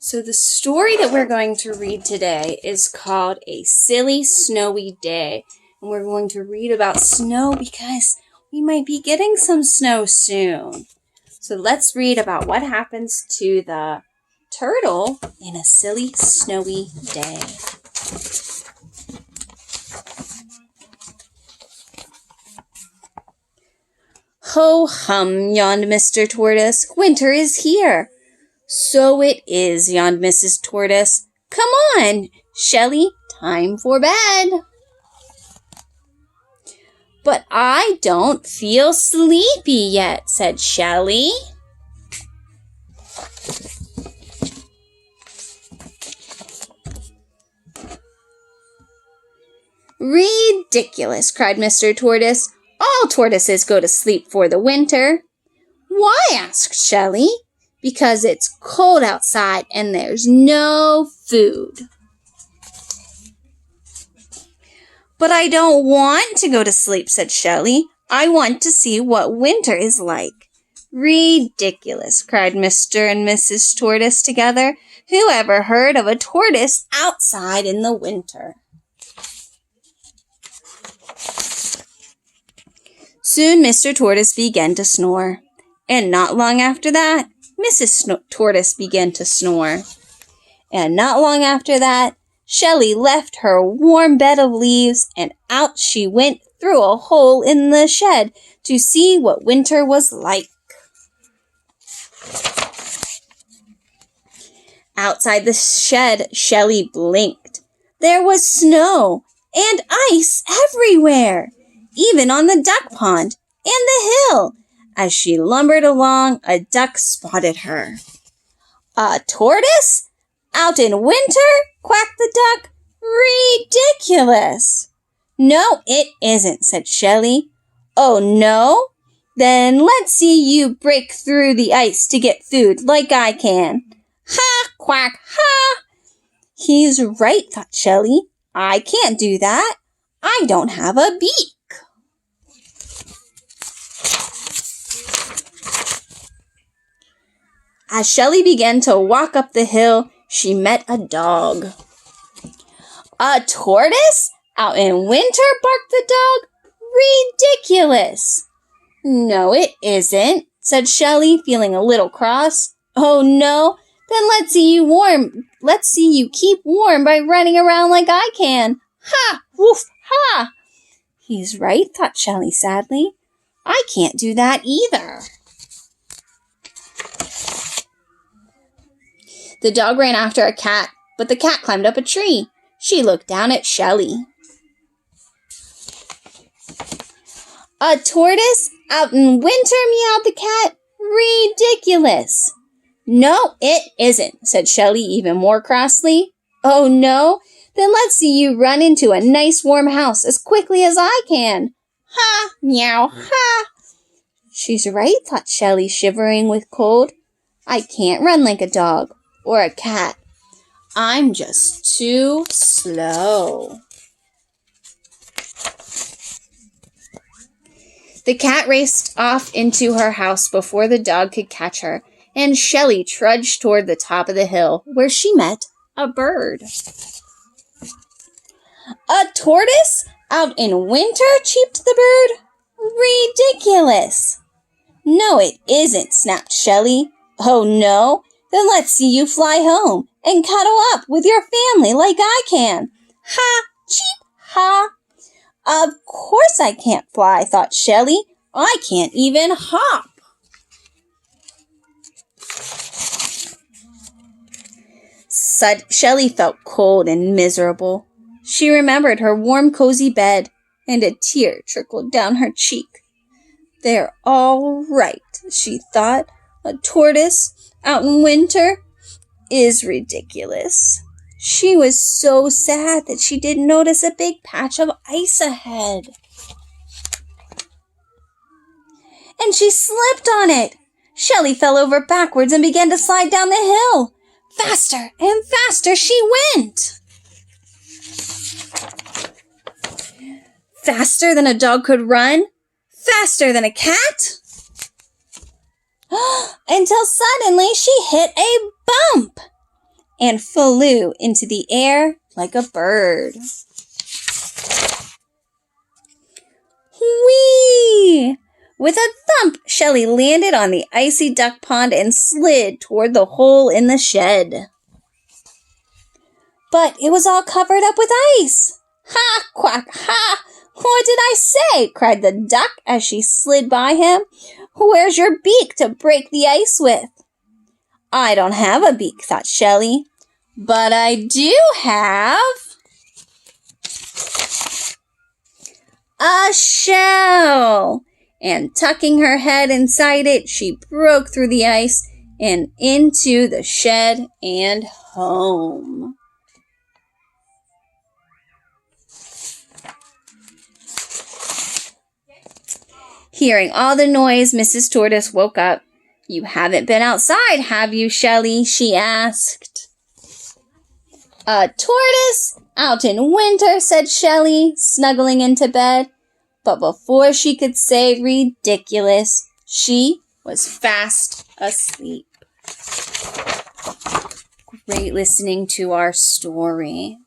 So the story that we're going to read today is called A Silly Snowy Day. And we're going to read about snow because we might be getting some snow soon. So let's read about what happens to the turtle in a silly snowy day. Ho hum, yawned Mr. Tortoise. Winter is here. So it is, yawned Mrs. Tortoise. Come on, Shelley, time for bed. But I don't feel sleepy yet, said Shelley. Ridiculous, cried Mr. Tortoise. All tortoises go to sleep for the winter. Why? Asked Shelley. Because it's cold outside and there's no food. But I don't want to go to sleep, said Shelley. I want to see what winter is like. Ridiculous, cried Mr. and Mrs. Tortoise together. Who ever heard of a tortoise outside in the winter? Soon Mr. Tortoise began to snore, and not long after that, Mrs. Tortoise began to snore. And not long after that, Shelley left her warm bed of leaves, and out she went through a hole in the shed to see what winter was like. Outside the shed, Shelley blinked. There was snow and ice everywhere, even on the duck pond and the hill. As she lumbered along, a duck spotted her. A tortoise? Out in winter? Quacked the duck. Ridiculous! No, it isn't, said Shelley. Oh, no? Then let's see you break through the ice to get food like I can. Ha! Quack! Ha! He's right, thought Shelley. I can't do that. I don't have a beak. As Shelley began to walk up the hill, she met a dog. A tortoise? Out in winter? Barked the dog. Ridiculous! No, it isn't, said Shelley, feeling a little cross. Oh, no? Then let's see you warm. Let's see you keep warm by running around like I can. Ha! Woof! Ha! He's right, thought Shelley sadly. I can't do that either. The dog ran after a cat, but the cat climbed up a tree. She looked down at Shelley. A tortoise? Out in winter? Meowed the cat. Ridiculous! No, it isn't, said Shelley even more crossly. Oh, no? Then let's see you run into a nice warm house as quickly as I can. Ha! Meow! Ha! She's right, thought Shelley, shivering with cold. I can't run like a dog or a cat. I'm just too slow. The cat raced off into her house before the dog could catch her, and Shelley trudged toward the top of the hill, where she met a bird. A tortoise? Out in winter? Cheeped the bird. Ridiculous! No, it isn't, snapped Shelley. Oh, no? Then let's see you fly home and cuddle up with your family like I can. Ha! Cheep! Ha! Of course I can't fly, thought Shelley. I can't even hop. Shelley felt cold and miserable. She remembered her warm, cozy bed, and a tear trickled down her cheek. They're all right, she thought. A tortoise out in winter is ridiculous. She was so sad that she didn't notice a big patch of ice ahead. And she slipped on it. Shelley fell over backwards and began to slide down the hill. Faster and faster she went. Faster than a dog could run? Faster than a cat? Until suddenly she hit a bump. and flew into the air like a bird. Whee! With a thump, Shelley landed on the icy duck pond and slid toward the hole in the shed. But it was all covered up with ice. Ha! Quack! Ha! What did I say? Cried the duck as she slid by him. Where's your beak to break the ice with? I don't have a beak, thought Shelley. But I do have a shell. And tucking her head inside it, she broke through the ice and into the shed and home. Hearing all the noise, Mrs. Tortoise woke up. You haven't been outside, have you, Shelley? She asked. A tortoise out in winter, said Shelley, snuggling into bed. But before she could say ridiculous, she was fast asleep. Great listening to our story.